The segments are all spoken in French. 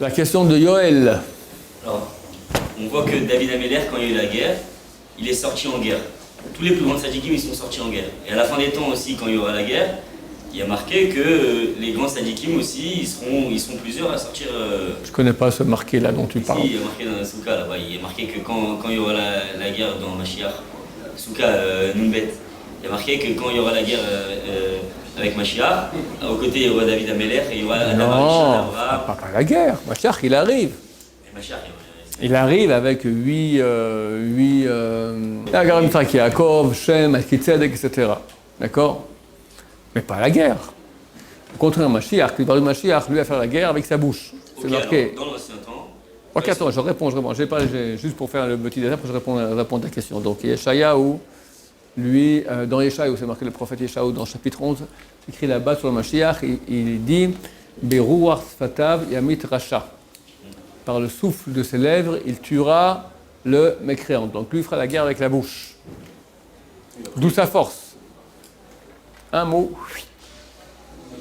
La question de Yoël. Alors, on voit que David Améler, quand il y a eu la guerre, il est sorti en guerre. Tous les plus grands sadikim, ils sont sortis en guerre. Et à la fin des temps aussi, quand il y aura la guerre, il y a marqué que les grands sadikim aussi, ils seront plusieurs à sortir. Je ne connais pas ce marqué là dont tu parles. Si, il y a marqué dans la Souka là-bas. Il y a marqué que quand il y aura la guerre dans Mashiach, Souka Numbet, il y a marqué que quand il y aura la guerre avec Mashiach, aux côtés il y aura David Améler et il y aura Non, pas la guerre. Mashiach, il arrive. Et Mashiach, il arrive avec 8 Agarim Traki, Yaakov, Shem, Akitzedek, etc. D'accord? Mais pas la guerre. Au contraire, Mashiach, il parle de Mashiach, lui, à faire la guerre avec sa bouche. C'est marqué. Alors, dans l'ancien temps. Ok, attends, je réponds. Juste pour faire le petit détail, pour que je réponds à ta question. Donc, Yeshayahu, lui, dans Yeshayahu, c'est marqué le prophète Yeshayahu dans le chapitre 11, écrit là-bas sur le Mashiach, il dit Beruach Sfatav Yamit Rasha. Par le souffle de ses lèvres, il tuera le mécréant. Donc, lui fera la guerre avec la bouche. D'où sa force. Un mot,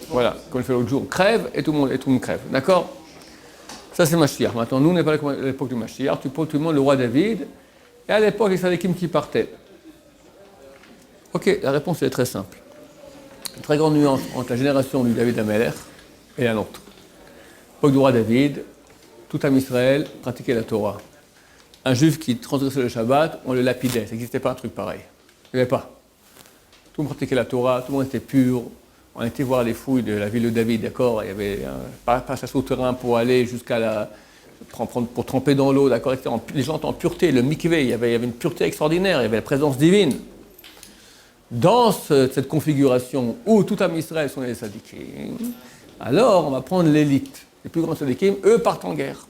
voilà, comme il fait l'autre jour, crève et tout le monde crève. D'accord? Ça, c'est Mashiach. Maintenant, nous, on n'est pas à l'époque du Mashiach. Tu poses tout le monde le roi David. Et à l'époque, les Sadikim qui partaient. Ok, la réponse est très simple. Une très grande nuance entre la génération du David Améler et la nôtre. L'époque du roi David, tout Am Israël pratiquait la Torah. Un juif qui transgressait le Shabbat, on le lapidait. Ça n'existait pas un truc pareil. Il n'y avait pas. Tout le monde pratiquait la Torah, tout le monde était pur. On était voir les fouilles de la ville de David, d'accord? Il y avait un passage souterrain pour aller jusqu'à pour tremper dans l'eau, d'accord? Les gens étaient en pureté, le mikvé, il y avait une pureté extraordinaire, il y avait la présence divine. Dans cette configuration où tout Am Israël sont les sadikim, alors on va prendre l'élite. Les plus grands sadikim, eux, partent en guerre.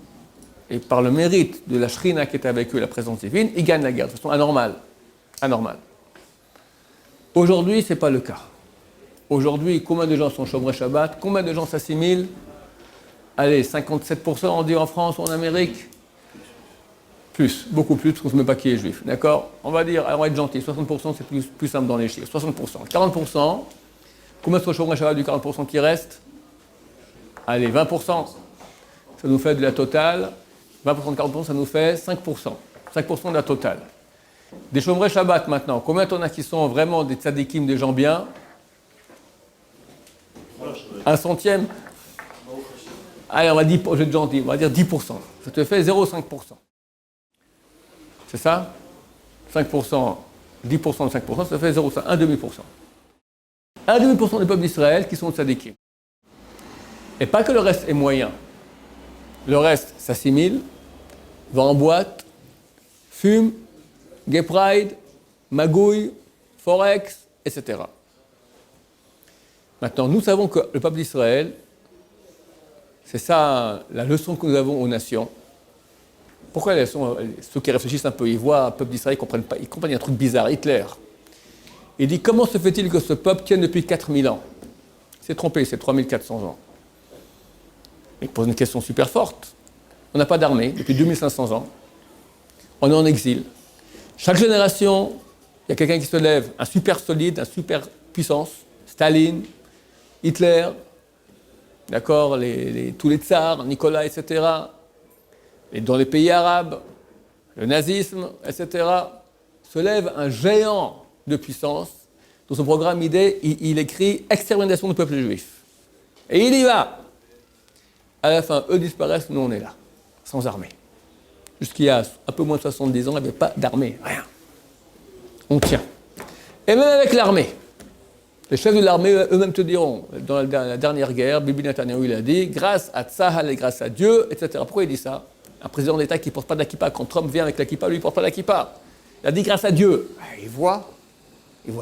Et par le mérite de la shrina qui était avec eux, la présence divine, ils gagnent la guerre de façon anormale. Aujourd'hui, ce n'est pas le cas. Aujourd'hui, combien de gens sont Shomrei Shabbat? Combien de gens s'assimilent? Allez, 57% on dit en France ou en Amérique? Plus, beaucoup plus, parce qu'on ne se met pas qui est juif. D'accord? On va dire, alors on va être gentil, 60% c'est plus simple dans les chiffres. 60%. 40%, combien sont Shomrei Shabbat du 40% qui reste? Allez, 20%. Ça nous fait de la totale. 20% de 40%, ça nous fait 5%. 5% de la totale. Des Shomrei Shabbat maintenant, combien t'en as qui sont vraiment des tzadikim, des gens bien? Un centième? Allez, on va dire, je vais être gentil, on va dire 10%. Ça te fait 0,5%. C'est ça? 5%, 10% de 5%, ça fait 0,5%, 1,5%. 1,5% des peuples d'Israël qui sont tzadikim. Et pas que le reste est moyen. Le reste s'assimile, va en boîte, fume, Gay Pride, magouille, forex, etc. Maintenant, nous savons que le peuple d'Israël, c'est ça la leçon que nous avons aux nations. Pourquoi la leçon? Ceux qui réfléchissent un peu, ils voient un peuple d'Israël, ils comprennent un truc bizarre, Hitler. Il dit, comment se fait-il que ce peuple tienne depuis 4000 ans? Il s'est trompé, c'est 3400 ans. Il pose une question super forte. On n'a pas d'armée depuis 2500 ans. On est en exil. Chaque génération, il y a quelqu'un qui se lève, un super solide, un super puissance, Staline, Hitler, d'accord, tous les tsars, Nicolas, etc. Et dans les pays arabes, le nazisme, etc. Se lève un géant de puissance. Dans son programme idée, il écrit extermination du peuple juif. Et il y va. À la fin, eux disparaissent, nous on est là, sans armée. Jusqu'il y a un peu moins de 70 ans, il n'y avait pas d'armée, rien. On tient. Et même avec l'armée, les chefs de l'armée eux-mêmes te diront, dans la dernière guerre, Bibi Netanyahu il a dit, grâce à Tzahal et grâce à Dieu, etc. Pourquoi il dit ça? Un président d'État qui ne porte pas d'akippa, quand Trump vient avec l'akippa, lui il ne porte pas d'akippa. Il a dit grâce à Dieu. Il voit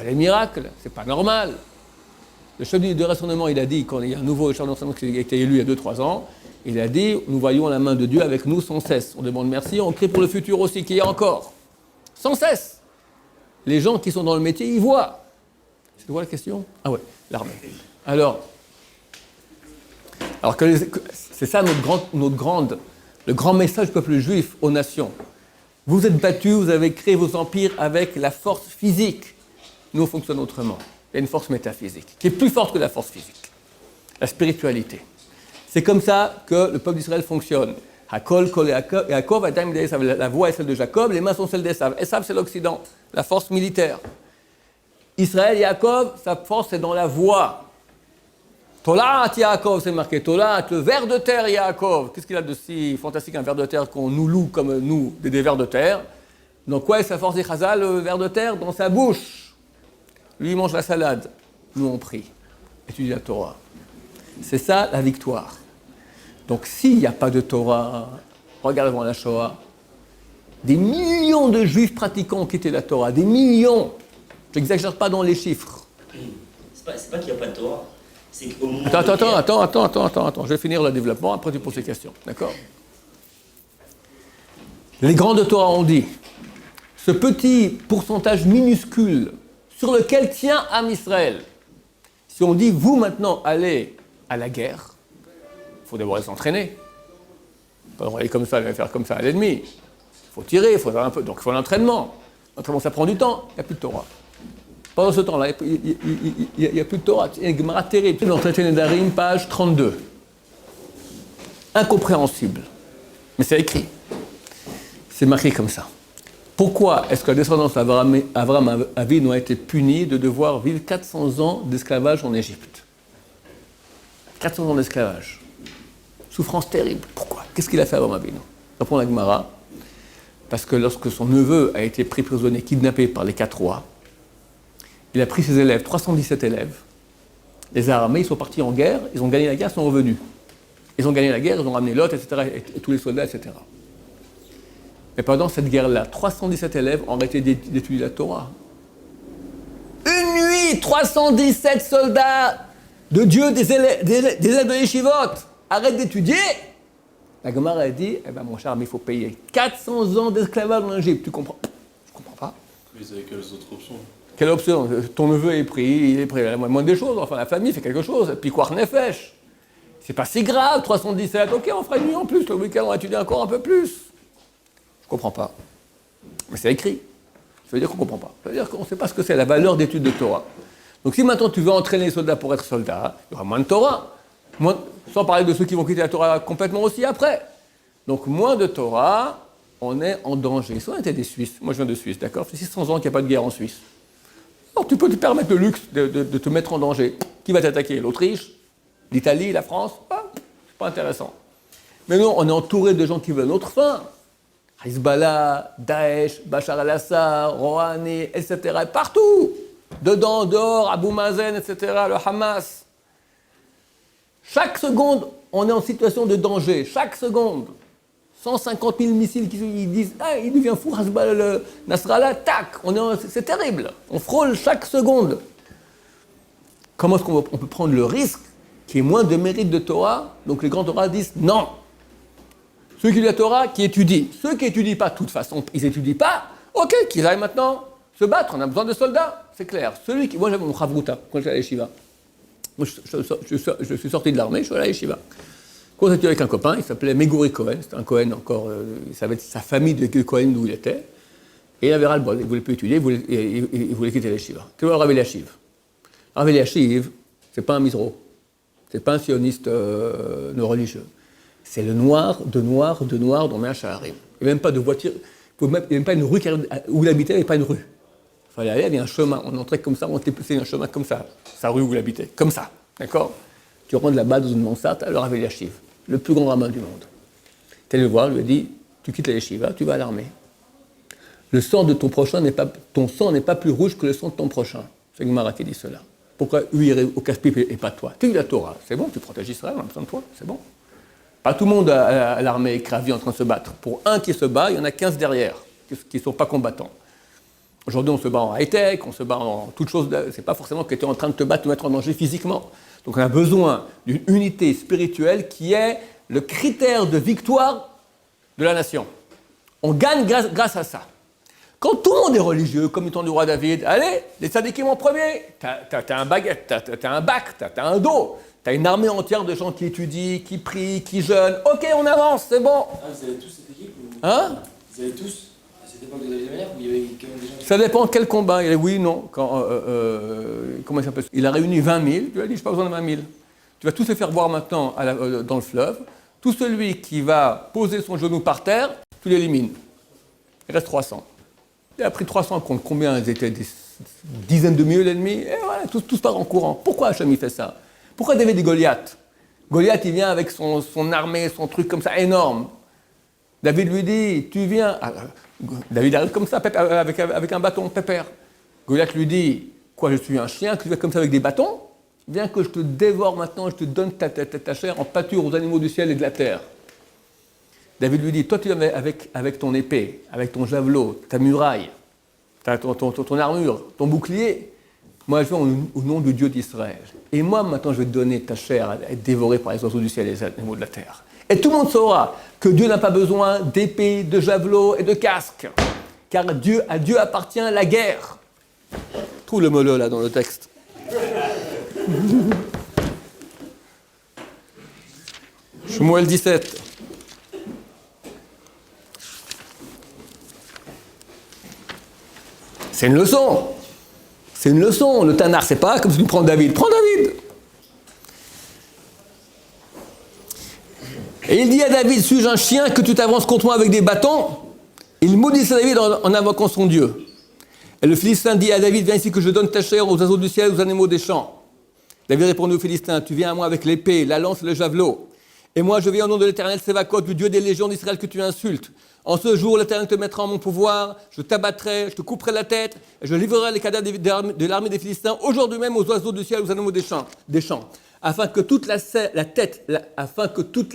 les miracles, c'est pas normal. Le chef de raisonnement, il a dit, quand il y a un nouveau chef de raisonnement qui a été élu il y a 2-3 ans, il a dit, nous voyons la main de Dieu avec nous sans cesse. On demande merci, on crie pour le futur aussi, qu'il y a encore. Sans cesse. Les gens qui sont dans le métier, ils voient. C'est quoi la question? Ah ouais, l'armée. Alors c'est ça le grand message du peuple juif aux nations. Vous êtes battus, vous avez créé vos empires avec la force physique. Nous, on fonctionne autrement. Il y a une force métaphysique qui est plus forte que la force physique. La spiritualité. C'est comme ça que le peuple d'Israël fonctionne. Hakol, Kol et Yaakov, la voix est celle de Jacob, les mains sont celles d'Esav. Esav, c'est l'Occident, la force militaire. Israël, Yaakov, sa force est dans la voix. Tolat Yaakov, c'est marqué. Tolat, le ver de terre Yaakov. Qu'est-ce qu'il a de si fantastique, un ver de terre qu'on nous loue comme nous, des vers de terre. Donc quoi est sa force d'Ichazal, le ver de terre? Dans sa bouche. Lui, il mange la salade. Nous, on prie. Étudie la Torah. C'est ça, la victoire. Donc s'il n'y a pas de Torah, regarde avant la Shoah, des millions de Juifs pratiquants ont quitté la Torah. Des millions. Je n'exagère pas dans les chiffres. C'est pas qu'il n'y a pas de Torah. C'est qu'au moment Attends, je vais finir le développement, après tu poses ces questions, d'accord? Les grands de Torah ont dit, ce petit pourcentage minuscule sur lequel tient Am Israël, si on dit, vous maintenant allez à la guerre, il faut d'abord s'entraîner. Pas aller comme ça, faire comme ça à l'ennemi. Il faut tirer, il faut faire un peu, donc il faut l'entraînement. L'entraînement, ça prend du temps, il n'y a plus de Torah. Pendant ce temps-là, il n'y a plus de Torah. Il y a une Gemara terrible. Dans Traité Nedarim, page 32. Incompréhensible. Mais c'est écrit. C'est marqué comme ça. Pourquoi est-ce que la descendance d'Abraham Avinu a été punie de devoir vivre 400 ans d'esclavage en Égypte? 400 ans d'esclavage. Souffrance terrible. Pourquoi? Qu'est-ce qu'il a fait Abraham Avinu? Répond la Gemara. Parce que lorsque son neveu a été pris prisonnier, kidnappé par les 4 rois, il a pris ses élèves, 317 élèves, les a armés, ils sont partis en guerre, ils ont gagné la guerre, ils sont revenus. Ils ont gagné la guerre, ils ont ramené Lot, etc., et tous les soldats, etc. Mais pendant cette guerre-là, 317 élèves ont arrêté d'étudier la Torah. Une nuit, 317 soldats de Dieu, des élèves de Yeshivot, arrêtent d'étudier. La Gemara a dit, eh ben mon cher, mais il faut payer 400 ans d'esclavage en Égypte. Tu comprends? Je comprends pas. Mais ils avaient quelles autres options? Quelle option? Ton neveu est pris, il est pris. La moindre des choses, enfin la famille fait quelque chose. Puis quoi, nefesh. C'est pas si grave, 317. Ok, on fera une nuit en plus. Le week-end, on va étudier encore un peu plus. Je comprends pas. Mais c'est écrit. Ça veut dire qu'on comprend pas. Ça veut dire qu'on ne sait pas ce que c'est la valeur d'étude de Torah. Donc si maintenant tu veux entraîner les soldats pour être soldats, il y aura moins de Torah. Sans parler de ceux qui vont quitter la Torah complètement aussi après. Donc moins de Torah, on est en danger. Si on était des Suisses, moi je viens de Suisse, d'accord? Ça fait 600 ans qu'il n'y a pas de guerre en Suisse. Alors tu peux te permettre le luxe de te mettre en danger. Qui va t'attaquer? L'Autriche? L'Italie? La France? C'est pas intéressant. Mais non, on est entouré de gens qui veulent notre fin. Hezbollah, Daesh, Bachar al-Assad, Rouhani, etc. Et partout. Dedans, dehors, Abu Mazen, etc. Le Hamas. Chaque seconde, on est en situation de danger. Chaque seconde. 150 000 missiles qui disent « Ah, il devient fou, Hezbollah, le Nasrallah, tac !» C'est terrible. On frôle chaque seconde. Comment est-ce qu'on peut prendre le risque qu'il y ait moins de mérite de Torah? Donc les grands Torah disent « Non !» Ceux qui étudient la Torah, qui étudient. Ceux qui n'étudient pas, de toute façon, ils n'étudient pas. Ok, qu'ils aillent maintenant se battre. On a besoin de soldats, c'est clair. Moi, j'avais mon chavruta quand j'étais à l'Yeshiva. Moi, je suis sorti de l'armée, je suis allé à l'Yeshiva. Quand j'étais avec un copain, il s'appelait Meguri Cohen. C'était un Cohen encore, ça va être sa famille de Cohen d'où il était. Et il avait ras-le-bol, il ne voulait plus étudier, il voulait quitter l'Yeshiva. Tu vois, Rav Eliashiv. Rav Eliashiv, ce n'est pas un misro. Ce n'est pas un sioniste religieux. C'est le noir dans Mea Sha'arim. Il n'y a même pas de voiture, il n'y a même pas une rue où il habitait, il n'y avait pas une rue. Il fallait aller, il y avait un chemin, on entrait comme ça, on était poussé un chemin comme ça, sa rue où il habitait, comme ça, d'accord? Tu rentres là-bas dans une mansarde, alors Rav Eliashiv, le plus grand rabbin du monde. Tu es le voir, il lui a dit, tu quittes la yeshiva, tu vas à l'armée. Le sang de ton prochain ton sang n'est pas plus rouge que le sang de ton prochain. C'est Gemara qui dit cela. Pourquoi lui irait au casse-pipe et pas toi? Tu vis la Torah, c'est bon, tu protèges Israël, on a besoin de toi, c'est bon. Pas tout le monde à l'armée est cravi en train de se battre. Pour un qui se bat, il y en a 15 derrière, qui ne sont pas combattants. Aujourd'hui, on se bat en high-tech, on se bat en toutes choses. C'est pas forcément que tu es en train de te battre, de mettre en danger physiquement. Donc on a besoin d'une unité spirituelle qui est le critère de victoire de la nation. On gagne grâce à ça. Quand tout le monde est religieux, comme le temps du roi David, allez, les tzadikim en premier, t'as un baguette, t'as un bac, t'as un dos, t'as une armée entière de gens qui étudient, qui prient, qui jeûnent. Ok, on avance, c'est bon. Ah, vous avez tous cette équipe ou... Hein? Vous avez tous à cette époque de David Ameller où il y avait quand même des gens... Ça dépend de quel combat. Oui, non. Comment il s'appelle? Il a réuni 20 000, tu lui as dit, je n'ai pas besoin de 20 000. tu vas tous les faire boire maintenant dans le fleuve. Tout celui qui va poser son genou par terre, tu l'élimines. Il reste 300. Il a pris 300 contre combien ils étaient des dizaines de milliers d'ennemis, et voilà, tous partent en courant. Pourquoi Hachem il fait ça? Pourquoi David et Goliath? Goliath, il vient avec son armée, son truc comme ça, énorme. David lui dit, tu viens... David arrive comme ça, avec un bâton, pépère. Goliath lui dit, quoi, je suis un chien, que tu viens comme ça avec des bâtons? Viens que je te dévore maintenant, je te donne ta chair en pâture aux animaux du ciel et de la terre. David lui dit, toi tu viens avec ton épée, avec ton javelot, ta muraille, ton armure, ton bouclier. Moi je viens au nom du Dieu d'Israël. Et moi maintenant je vais te donner ta chair à être dévorée par les oiseaux du ciel et les animaux de la terre. Et tout le monde saura que Dieu n'a pas besoin d'épée, de javelot et de casque. Car à Dieu appartient la guerre. Trouve le mot là dans le texte. Shmuel 17. C'est une leçon. C'est une leçon. Le Tanakh, c'est pas comme si tu prends David. Prends David. Et il dit à David, suis-je un chien que tu t'avances contre moi avec des bâtons? Il maudissait David en invoquant son Dieu. Et le Philistin dit à David, viens ici que je donne ta chair aux oiseaux du ciel, aux animaux des champs. David répondit au Philistin, tu viens à moi avec l'épée, la lance et le javelot. Et moi je viens au nom de l'Éternel Sévakot, du Dieu des légions d'Israël que tu insultes. En ce jour, l'Éternel te mettra en mon pouvoir, je t'abattrai, je te couperai la tête, et je livrerai les cadavres de l'armée des Philistins, aujourd'hui même aux oiseaux du ciel, aux animaux des champs, afin que toute la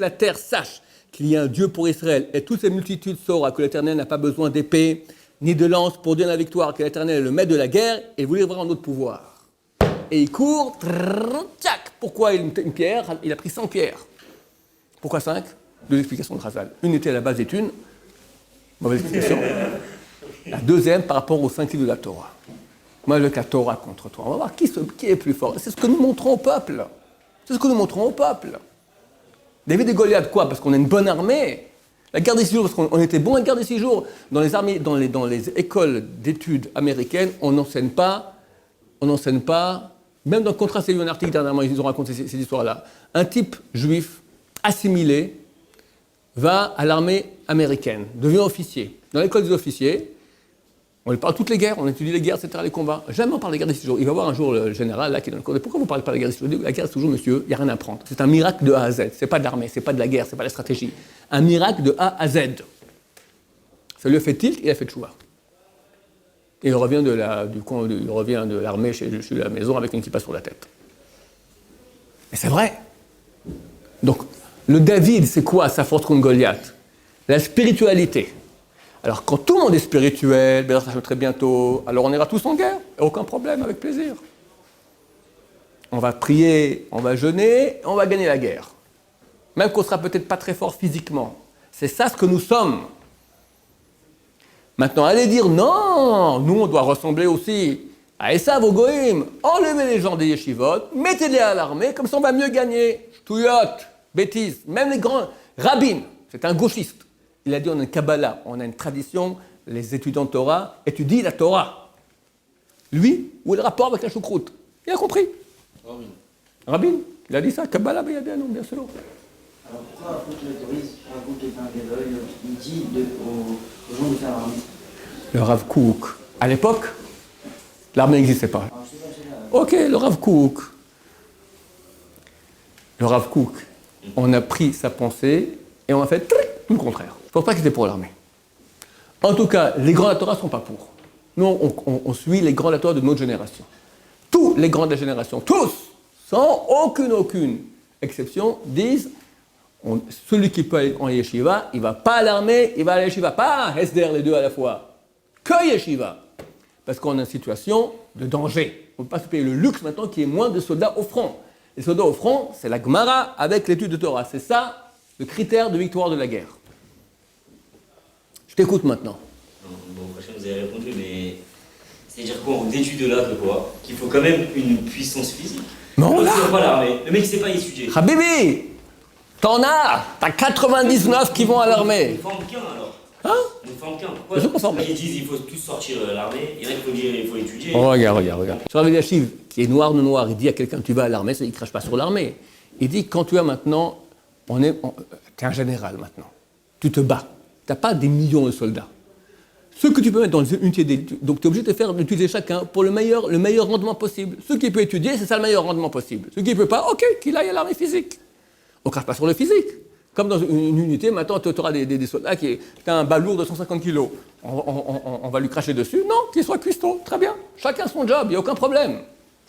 terre sache qu'il y a un Dieu pour Israël, et toutes ces multitudes saura que l'Éternel n'a pas besoin d'épée, ni de lance pour donner la victoire, que l'Éternel est le maître de la guerre, et vous livrera en notre pouvoir. Et il court, tchac. Pourquoi une pierre? Il a pris 100 pierres. Pourquoi 5? Deux explications de Chazal. Une était à la base des thunes, mauvaise explication. La deuxième par rapport aux 5 livres de la Torah. Moi, avec la Torah contre toi. On va voir qui est plus fort. C'est ce que nous montrons au peuple. C'est ce que nous montrons au peuple. David et Goliath, quoi? Parce qu'on a une bonne armée. La guerre des 6 jours, parce qu'on était bon à la guerre des 6 jours. Dans les armées, dans les écoles d'études américaines, on n'enseigne pas, même dans le contrat, c'est eu un article dernièrement, ils nous ont raconté ces histoires-là. Un type juif assimilé va à l'armée américaine, devient officier. Dans l'école des officiers, on parle de toutes les guerres, on étudie les guerres, etc., les combats. Jamais on parle des guerres des 6 jours. Il va voir un jour le général là qui donne le cours. Pourquoi vous ne parlez pas de la guerre des 6 jours? La guerre, c'est toujours, monsieur, il n'y a rien à apprendre. C'est un miracle de A à Z. C'est pas de l'armée, c'est pas de la guerre, c'est pas de la stratégie. Un miracle de A à Z. Ça lui a fait tilt, il a fait tchouva. Et il revient de l'armée chez la maison avec une kippa sur la tête. Mais c'est vrai. Donc, le David, c'est quoi sa force contre Goliath? La spiritualité. Alors, quand tout le monde est spirituel, ça très bientôt, alors on ira tous en guerre. Aucun problème, avec plaisir. On va prier, on va jeûner, on va gagner la guerre. Même qu'on ne sera peut-être pas très fort physiquement. C'est ça ce que nous sommes. Maintenant, allez dire non, nous on doit ressembler aussi à Esav au Goïm. Enlevez les gens des yeshivot, mettez-les à l'armée, comme ça on va mieux gagner. Touillotte, bêtises, même les grands. Rabin, c'est un gauchiste. Il a dit on a une Kabbalah, on a une tradition, les étudiants de Torah étudient la Torah. Lui, où est le rapport avec la choucroute? Il a compris. Rabin, il a dit ça, Kabbalah, bien sûr. Alors pourquoi Rafout autorise, Rafout est un Gédol, il dit aux gens de faire l'armée? Le Rav Kook, à l'époque, l'armée n'existait pas. Alors je sais pas, c'est là. Ok, le Rav Kook, on a pris sa pensée et on a fait tout le contraire. Je ne pense pas que c'était pour l'armée. En tout cas, les grands de la Torah ne sont pas pour. Nous, on suit les grands de la Torah de notre génération. Tous les grands de la génération, tous, sans aucune exception, disent celui qui peut aller en yeshiva, il ne va pas à l'armée, il va à la yeshiva. Pas Hesder, les deux à la fois. Que yeshiva. Parce qu'on est en situation de danger. On ne peut pas se payer le luxe maintenant qu'il y ait moins de soldats au front. Les soldats au front, c'est la Gemara avec l'étude de Torah. C'est ça, le critère de victoire de la guerre. Je t'écoute maintenant. Bon, prochain, vous avez répondu, mais c'est-à-dire quoi, on étude de là que quoi? Qu'il faut quand même une puissance physique. Non, là. Pas l'armée. Le mec, il sait pas étudier. Habibi, t'as 99 qui vont à l'armée. On forme qu'un alors. Hein? On forme qu'un. Bien sûr qu'on forme. Ils disent il faut tous sortir l'armée. Il y en a qui faut dire il faut étudier. Oh, regarde. Sur la Yachiv, qui est noir, il dit à quelqu'un tu vas à l'armée, il ne crache pas sur l'armée. Il dit, quand tu as maintenant, tu es un général maintenant, tu te bats, tu n'as pas des millions de soldats. Ce que tu peux mettre dans une unité d'élite, donc tu es obligé d'utiliser chacun pour le meilleur rendement possible. Ce qui peut étudier, c'est ça le meilleur rendement possible. Ce qui ne peut pas, ok, qu'il aille à l'armée physique. On ne crache pas sur le physique. Comme dans une unité, maintenant tu auras des soldats qui ont un balourd de 150 kg. On va lui cracher dessus. Non, qu'il soit cuistot, très bien. Chacun son job, il n'y a aucun problème.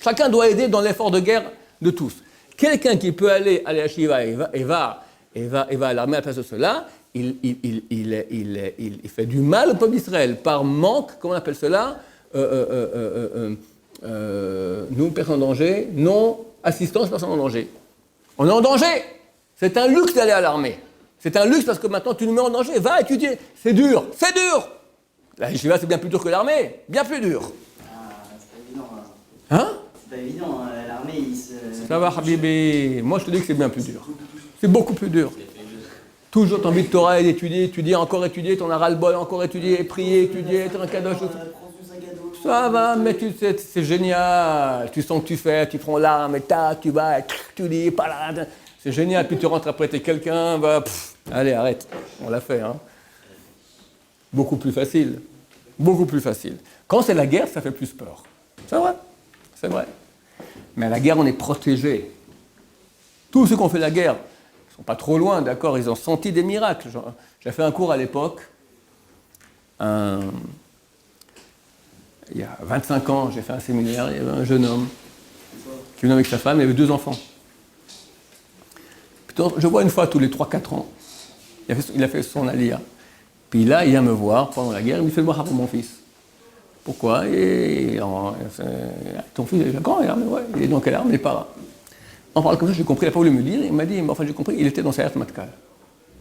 Chacun doit aider dans l'effort de guerre de tous. Quelqu'un qui peut aller à la Shiva et va à l'armée à la place de cela, il fait du mal au peuple d'Israël par manque, comment on appelle cela, nous, personnes en danger, non, assistance, personnes en danger. On est en danger. C'est un luxe d'aller à l'armée. C'est un luxe parce que maintenant tu nous mets en danger. Va étudier. C'est dur. C'est dur. La yeshiva, c'est bien plus dur que l'armée. Bien plus dur. Ah, c'est pas évident. Hein? C'est pas évident. L'armée, il se. Ça va, Habibi. Moi, je te dis que c'est bien plus dur. C'est beaucoup plus dur. Toujours, t'as envie de Torah et d'étudier, encore étudier, t'en as ras-le-bol, encore étudier, prier, étudier, t'as un cadeau. Ça va, mais c'est génial. Tu sens que tu fais, tu prends l'arme et tu vas, tu dis, pas là. C'est génial, puis tu rentres après, t'es quelqu'un, allez, arrête, on l'a fait. Hein. Beaucoup plus facile. Beaucoup plus facile. Quand c'est la guerre, ça fait plus peur. C'est vrai, c'est vrai. Mais à la guerre, on est protégé. Tous ceux qui ont fait la guerre, ils ne sont pas trop loin, d'accord, ils ont senti des miracles. J'ai fait un cours à l'époque, il y a 25 ans, j'ai fait un séminaire, il y avait un jeune homme qui venait avec sa femme, il avait 2 enfants. Je vois une fois tous les 3-4 ans, il a fait son alia. Puis là, il vient me voir pendant la guerre, il me fait voir pour mon fils. Pourquoi? Ton fils est grand, il est dans quelle arme? Il n'est pas là. On parle comme ça, j'ai compris, il n'a pas voulu me dire, il m'a dit, enfin j'ai compris, il était dans Sayeret Matkal.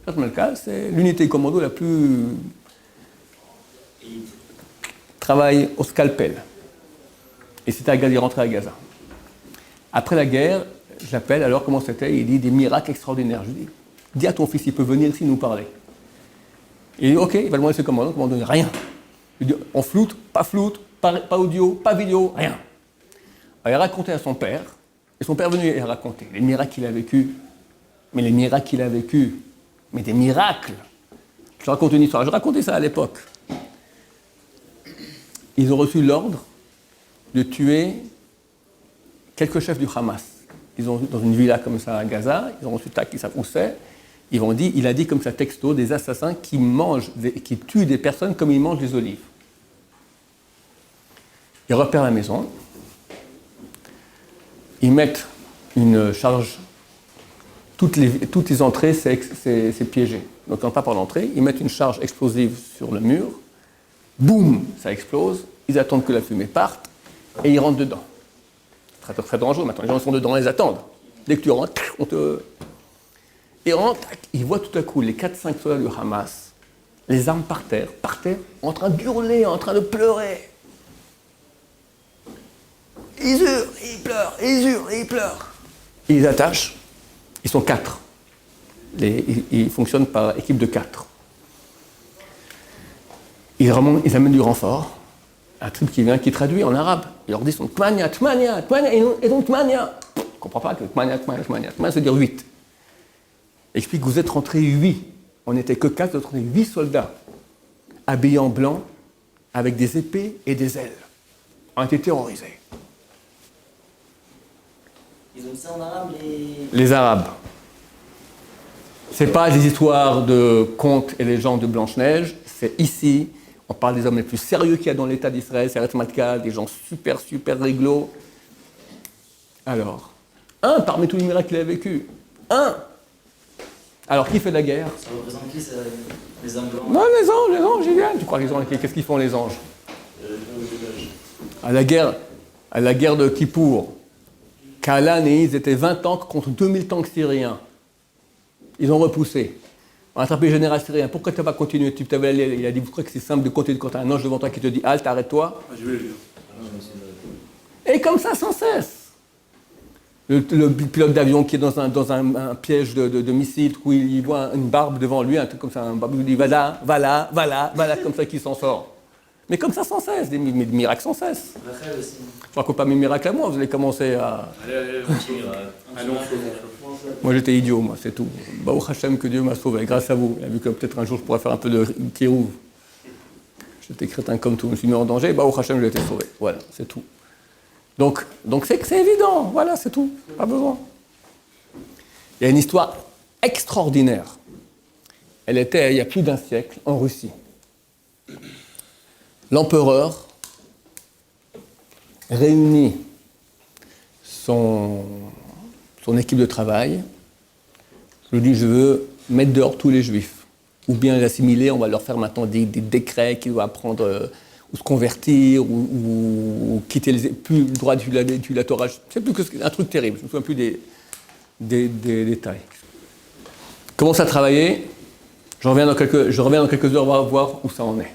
Sayeret Matkal, c'est l'unité commando la plus... travaille au scalpel. Et c'était à Gaza, il rentrait à Gaza. Après la guerre, je l'appelle, alors comment c'était? Il dit des miracles extraordinaires. Je lui dis à ton fils, il peut venir ici nous parler. Il dit, ok, il va demander ses commandos, rien. Je lui dis, on floute, pas audio, pas vidéo, rien. Alors il a raconté à son père, et son père est venu et a raconté les miracles qu'il a vécus. Mais les miracles qu'il a vécus, mais des miracles. Je raconte une histoire, je racontais ça à l'époque. Ils ont reçu l'ordre de tuer quelques chefs du Hamas. Ils ont dans une villa comme ça à Gaza, ils ont reçu tac, ils savent où c'est. Il a dit comme ça texto, des assassins qui tuent des personnes comme ils mangent des olives. Ils repèrent la maison, ils mettent une charge, toutes les entrées c'est piégé. Donc quand on passe par l'entrée, ils mettent une charge explosive sur le mur, boum, ça explose, ils attendent que la fumée parte et ils rentrent dedans. Très, très dangereux maintenant, les gens sont dedans, ils attendent. Dès que tu rentres, on te... Et ils voient tout à coup les 4-5 soldats du Hamas, les armes par terre, en train d'hurler, en train de pleurer. Ils hurlent, ils pleurent, ils hurlent, ils pleurent. Ils les attachent, ils sont 4. Ils fonctionnent par équipe de 4. Ils amènent du renfort, un truc qui vient, qui traduit en arabe. Ils leur disent Tmania, Tmania, Tmania, et donc Tmania. On ne comprend pas que Tmania, Tmania, ça veut dire 8. Explique que vous êtes rentrés 8. On n'était que 4, vous êtes rentrés 8 soldats, habillés en blanc, avec des épées et des ailes. On a été terrorisés. Ils ont dit ça en arabe, les Arabes. C'est pas des histoires de contes et légendes de Blanche-Neige, c'est ici, on parle des hommes les plus sérieux qu'il y a dans l'État d'Israël, Sayeret Matkal, des gens super, super réglo. Alors, un parmi tous les miracles qu'il a vécu, un. Alors, qui fait la guerre? Ça représente qui, les hommes blancs? Non, les anges, ils viennent. Tu crois qu'ils ont... Qu'est-ce qu'ils font, les anges? À la guerre de Kippour, Kalan et ils étaient 20 tanks contre 2000 tanks syriens. Ils ont repoussé. On a attrapé le général syrien. Pourquoi tu n'as pas continué? Il a dit, vous croyez que c'est simple de continuer quand tu as un ange devant toi qui te dit, halte, arrête-toi? Je vais le dire. Et comme ça, sans cesse. Le pilote d'avion qui est dans un piège de missile, où il voit une barbe devant lui, un truc comme ça, un barbe, il dit, va là, comme ça qu'il s'en sort. Mais comme ça sans cesse, des miracles sans cesse. Rachel aussi. Je ne raconte pas mes miracles à moi, vous allez commencer à... Allez, continue. Allons, Moi j'étais idiot, moi, c'est tout. Baruch Hashem que Dieu m'a sauvé, grâce à vous. Il a vu que peut-être un jour je pourrais faire un peu de kirou. J'étais crétin comme tout, je me suis mis en danger, Baruch Hashem, j'ai été sauvé. Voilà, c'est tout. Donc c'est évident, voilà, c'est tout, pas besoin. Il y a une histoire extraordinaire. Elle était il y a plus d'un siècle en Russie. L'empereur réunit son équipe de travail. Je lui dis, je veux mettre dehors tous les juifs. Ou bien les assimiler, on va leur faire maintenant des décrets qu'ils doivent apprendre ou se convertir, ou quitter plus le droit de la Torah. C'est plus un truc terrible, je ne me souviens plus des détails. Je commence à travailler, je reviens dans quelques heures voir où ça en est.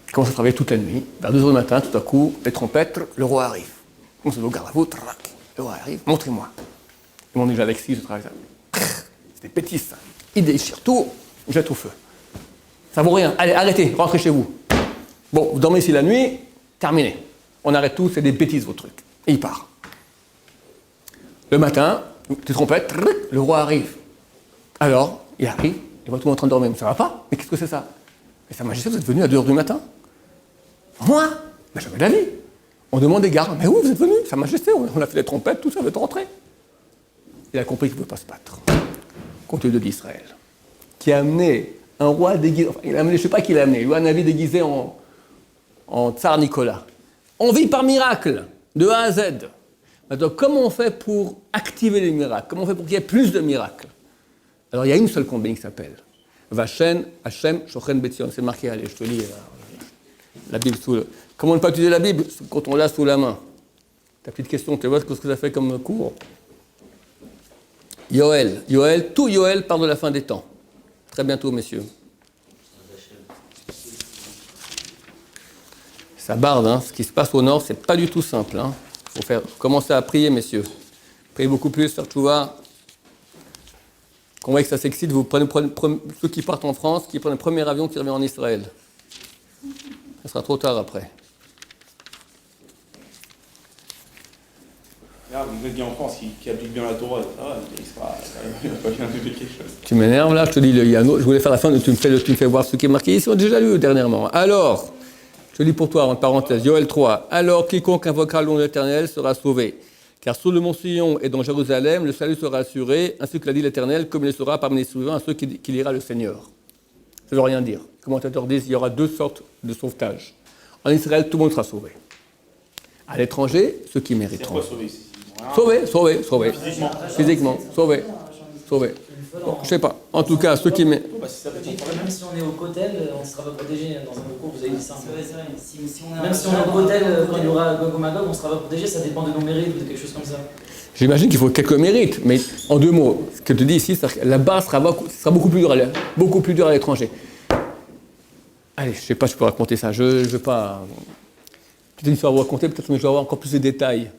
Je commence à travailler toute la nuit, vers 2h du matin, tout à coup, les trompettes, le roi arrive. On se dit, garde à vous, le roi arrive, montrez-moi. Ils m'ont dit, Alexis, je travaille ça. C'est des bêtises, ça. Il déchire tout, jette au feu. Ça vaut rien. Allez, arrêtez, rentrez chez vous. Bon, vous dormez ici la nuit, terminé. On arrête tout, c'est des bêtises, vos trucs. Et il part. Le matin, les trompettes, le roi arrive. Alors, il arrive, il voit tout le monde en train de dormir. Mais ça va pas? Mais qu'est-ce que c'est ça? Mais Sa Majesté, vous êtes venu à 2h du matin? Moi? Mais jamais de la vie. On demande des gardes. Mais oui, vous êtes venu, Sa Majesté, on a fait les trompettes, tout ça, vous êtes rentré. Il a compris qu'il ne pouvait pas se battre contre Dieu d'Israël, qui a amené un roi déguisé, enfin, il a amené, je ne sais pas qui l'a amené, il a un habit déguisé en tsar Nicolas. On vit par miracle, de A à Z. Maintenant, comment on fait pour activer les miracles? Comment on fait pour qu'il y ait plus de miracles? Alors, il y a une seule combinaison qui s'appelle Vachen, Hashem, Shochen Betzion. C'est marqué, allez, je te lis la Bible sous le... Comment ne pas utiliser la Bible quand on l'a sous la main? Ta petite question, tu vois ce que ça fait comme cours? Yoël, tout Yoël parle de la fin des temps. Très bientôt, messieurs. Ça barde, hein. Ce qui se passe au nord, c'est pas du tout simple. Il faut commencer à prier, messieurs. Priez beaucoup plus, faire tchouva. Qu'on voit que ça s'excite, vous prenez ceux qui partent en France, qui prennent le premier avion qui revient en Israël. Ça sera trop tard après. Vous êtes bien en France, qui applique bien la Torah, ça va, il va pas bien appliquer quelque chose. Tu m'énerves là, je te dis, je voulais faire la fin, tu me fais voir ce qui est marqué ici, on a déjà lu dernièrement. Alors, je te dis pour toi, en parenthèse, Yoël 3, alors quiconque invoquera le nom de l'Éternel sera sauvé. Car sur le mont Sion et dans Jérusalem, le salut sera assuré, ainsi que l'a dit l'Éternel, comme il sera parmi les souverains à ceux qui lira le Seigneur. Ça ne veut rien dire. Les commentateurs disent qu'il y aura deux sortes de sauvetage. En Israël, tout le monde sera sauvé. À l'étranger, ceux qui mériteront. C'est quoi sauver ici? Sauvé. Physiquement, sauvé. Bon, je sais pas. En tout cas, ceux qui Même si on est au Kotel, on ne sera pas protégé dans un cours, vous avez dit ça. Même si on est au Kotel, quand il y aura Gog et Magog, on ne sera pas protégé, ça dépend de nos mérites ou de quelque chose comme ça. J'imagine qu'il faut quelques mérites, mais en deux mots, ce que tu dis ici, c'est que là-bas sera beaucoup plus dur à l'étranger. Allez, je ne sais pas si je peux raconter ça. Je ne veux pas. Peut-être une histoire à vous raconter, peut-être que je vais avoir encore plus de détails.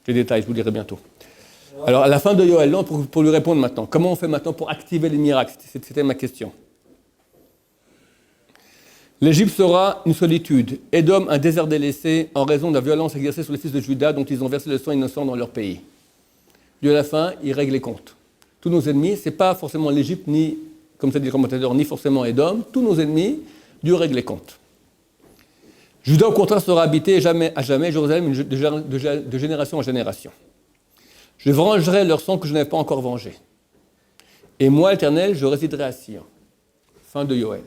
Les détails, je vous dirai bientôt. Alors, à la fin de Yoël, pour lui répondre maintenant, comment on fait maintenant pour activer les miracles? C'était ma question. L'Égypte sera une solitude, Édom un désert délaissé en raison de la violence exercée sur les fils de Juda dont ils ont versé le sang innocent dans leur pays. Dieu à la fin, il règle les comptes. Tous nos ennemis, ce n'est pas forcément l'Égypte, ni, comme ça dit le commentateur, ni forcément Édom. Tous nos ennemis, Dieu règle les comptes. Juda, au contraire, sera habité à jamais, Jérusalem, de génération en génération. Je vengerai leur sang que je n'avais pas encore vengé. Et moi, l'Éternel, je résiderai à Sion. Fin de Yoël.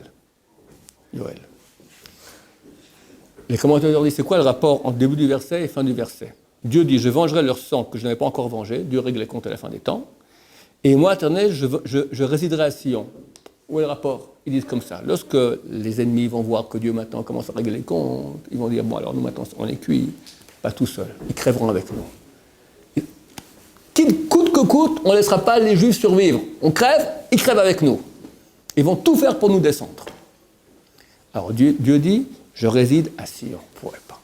Les commentateurs disent, c'est quoi le rapport entre début du verset et fin du verset? Dieu dit, je vengerai leur sang que je n'avais pas encore vengé. Dieu règle les comptes à la fin des temps. Et moi, l'Éternel, je résiderai à Sion. Où est le rapport? Ils disent comme ça. Lorsque les ennemis vont voir que Dieu maintenant commence à régler les comptes, ils vont dire, bon alors nous maintenant on est cuits, pas tout seuls, ils crèveront avec nous. Qu'il coûte que coûte, on ne laissera pas les Juifs survivre. On crève, ils crèvent avec nous. Ils vont tout faire pour nous descendre. Alors Dieu dit, je réside à Sion. On ne pourrait pas.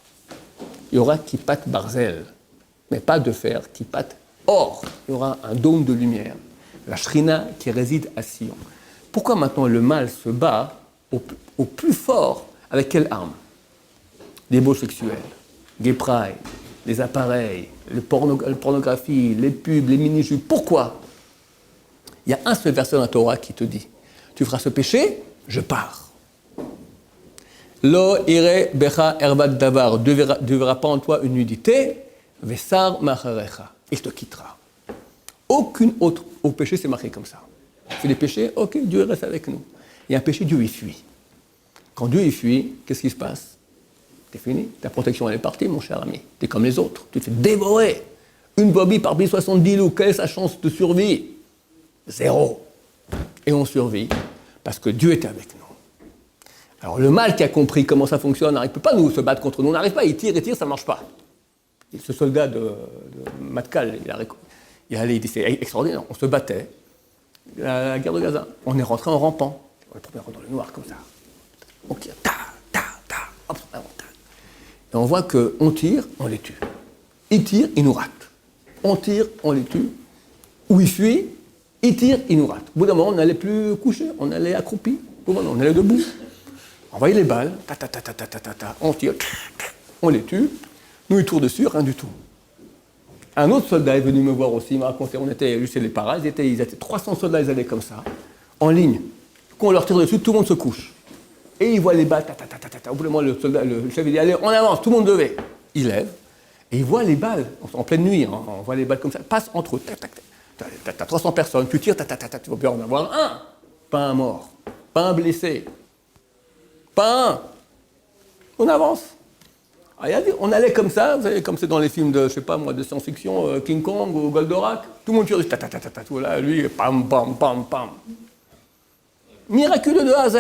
Il y aura Kippat Barzel, mais pas de fer, Kippat or. Il y aura un dôme de lumière. La Shrina qui réside à Sion. Pourquoi maintenant le mal se bat au plus fort Avec quelle arme? Débauche sexuelle, gay pride, les appareils, la pornographie, les pubs, les mini-jupes. Pourquoi? Il y a un seul verset dans la Torah qui te dit tu feras ce péché, je pars. Lo ire becha erbat davar, Dieu verra pas en toi une nudité, vesar macharecha, il te quittera. Aucun autre au péché c'est marqué comme ça. Tu fais des péchés, ok, Dieu reste avec nous. Il y a un péché, Dieu y fuit. Quand Dieu y fuit, qu'est-ce qui se passe? C'est fini, ta protection elle est partie, mon cher ami. Tu es comme les autres, tu te fais dévorer. Une brebis parmi 70 loups, quelle est sa chance de survie? 0. Et on survit parce que Dieu est avec nous. Alors le mal qui a compris comment ça fonctionne, il ne peut pas nous se battre contre nous, on n'arrive pas, il tire, ça ne marche pas. Et ce soldat de Matkal, il dit c'est extraordinaire, on se battait, la guerre de Gaza, on est rentré en rampant, on est premier dans le noir comme ça. On tire, hop, et on voit qu'on tire, on les tue. Ils tirent, ils nous ratent. On tire, on les tue. Ou ils fuient, ils tirent, ils nous ratent. Au bout d'un moment, on n'allait plus coucher, on allait accroupi. On allait debout. On voyait les balles, on tire, on les tue. Nous, ils tournent dessus, rien du tout. Un autre soldat est venu me voir aussi, il m'a raconté, on était chez les paras, ils étaient 300 soldats, ils allaient comme ça, en ligne. Quand on leur tire dessus, tout le monde se couche. Et il voit les balles, Au bout d'un moment, le chef, il dit, allez, on avance, tout le monde devait. Il lève, et il voit les balles, en pleine nuit, hein, on voit les balles comme ça, passent entre eux, T'as 300 personnes, tu tires, tu vas bien en avoir un. Pas un mort, pas un blessé, pas un. On avance. On allait comme ça, vous savez, comme c'est dans les films de, je sais pas moi, de science-fiction, King Kong ou Goldorak, tout le monde tire, tout là, lui, pam, pam, pam, pam. Miraculeux de A à Z.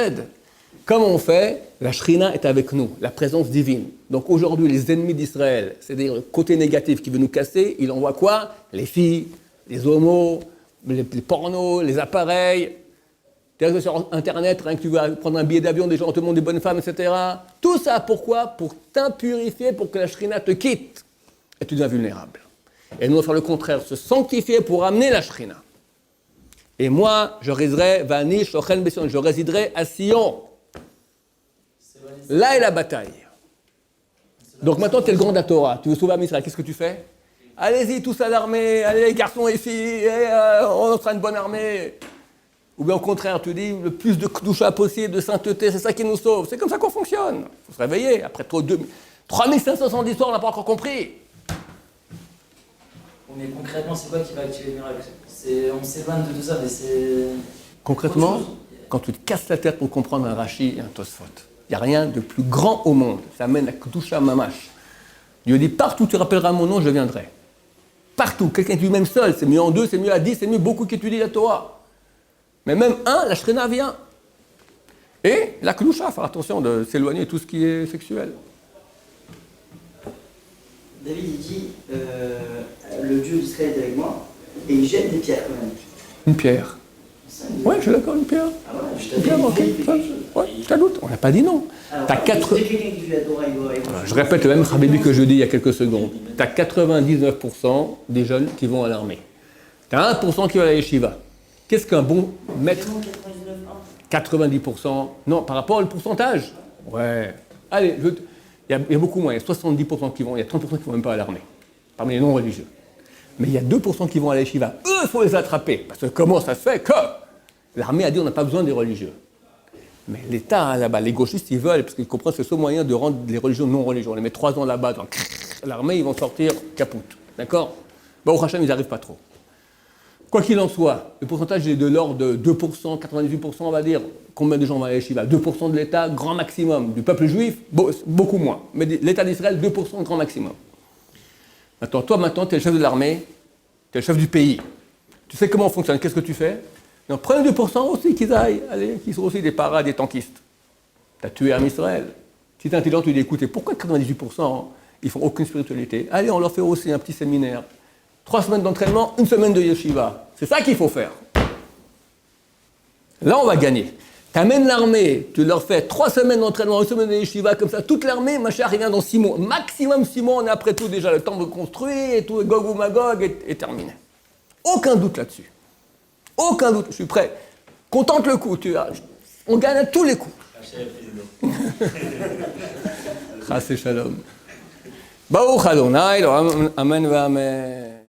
Comme on fait, la Shrina est avec nous, la présence divine. Donc aujourd'hui, les ennemis d'Israël, c'est-à-dire le côté négatif qui veut nous casser, il envoie quoi? Les filles, les homos, les pornos, les appareils. Sur Internet, rien que tu vas prendre un billet d'avion, des gens te montrent des bonnes femmes, etc. Tout ça, pourquoi? Pour t'impurifier, pour que la Shrina te quitte. Et tu deviens vulnérable. Et nous, on va faire le contraire, se sanctifier pour amener la Shrina. Et moi, je résiderai à Sion. Là est la bataille. Donc maintenant, tu es le grand de la Torah. Tu veux sauver Israël, qu'est-ce que tu fais? Allez-y, tous à l'armée, allez les garçons et filles, on sera une bonne armée. Ou bien au contraire, tu dis, le plus de doucha possible, de sainteté, c'est ça qui nous sauve. C'est comme ça qu'on fonctionne. Il faut se réveiller. Après 3500 d'histoire, on n'a pas encore compris. Mais concrètement, c'est quoi qui va activer le miracle? On s'éloigne de tout ça, mais c'est... Concrètement, quand tu te casses la tête pour comprendre un Rashi et un Tosfot, il n'y a rien de plus grand au monde. Ça amène à Kedusha Mamash. Dieu dit, partout tu rappelleras mon nom, je viendrai. Partout. Quelqu'un qui dit même seul, c'est mieux en 2, c'est mieux à 10, c'est mieux beaucoup qui étudient la Torah. Mais même la Shrina vient. Et la Kedusha, faire attention de s'éloigner de tout ce qui est sexuel. David, il dit, le Dieu d'Israël est avec moi, et il jette des pierres quand même. Une pierre. Oui, je suis d'accord, une pierre. Ah ouais, je Une pierre, ok. Ouais, je t'adoute, on n'a pas dit non. Je répète le même Habibi que je dis il y a quelques secondes. Tu as 99% des jeunes qui vont à l'armée. Tu as 1% qui va à la yeshiva. Qu'est-ce qu'un bon maître? 90%. Non, par rapport au pourcentage. Ouais. Allez, il y a beaucoup moins. Il y a 70% qui vont, il y a 30% qui ne vont même pas à l'armée. Parmi les non-religieux. Mais il y a 2% qui vont à la yeshiva. Eux, il faut les attraper. Parce que comment ça se fait que l'armée a dit on n'a pas besoin des religieux. Mais l'État, là-bas, les gauchistes, ils veulent, parce qu'ils comprennent que c'est le seul moyen de rendre les religieux non-religieux. On les met 3 ans là-bas, dans l'armée, ils vont sortir capoute. D'accord? Bon, au Hachem, ils n'arrivent pas trop. Quoi qu'il en soit, le pourcentage est de l'ordre de 2%, 98%, on va dire. Combien de gens vont à la yeshiva? 2% de l'État, grand maximum. Du peuple juif, beaucoup moins. Mais l'État d'Israël, 2%, grand maximum. Maintenant, toi, tu es le chef de l'armée, tu es le chef du pays. Tu sais comment on fonctionne, qu'est-ce que tu fais? Donc, prenez 2% aussi qu'ils aillent, allez, qu'ils soient aussi des paras, des tankistes. Tu as tué un Israël. Si tu es intelligent, tu dis, écoutez, pourquoi 98% ils font aucune spiritualité? Allez, on leur fait aussi un petit séminaire. 3 semaines d'entraînement, 1 semaine de yeshiva. C'est ça qu'il faut faire. Là, on va gagner. Tu amènes l'armée, tu leur fais 3 semaines d'entraînement, 1 semaine de yeshiva, comme ça, toute l'armée, machin, revient dans 6 mois. Maximum 6 mois, on a après tout déjà le temps de construire, et tout, Gog ou Magog est terminé. Aucun doute là-dessus. Aucun doute, je suis prêt. Contente le coup, on gagne à tous les coups. Chas et shalom. Baruch Adonai, Amen, Amen.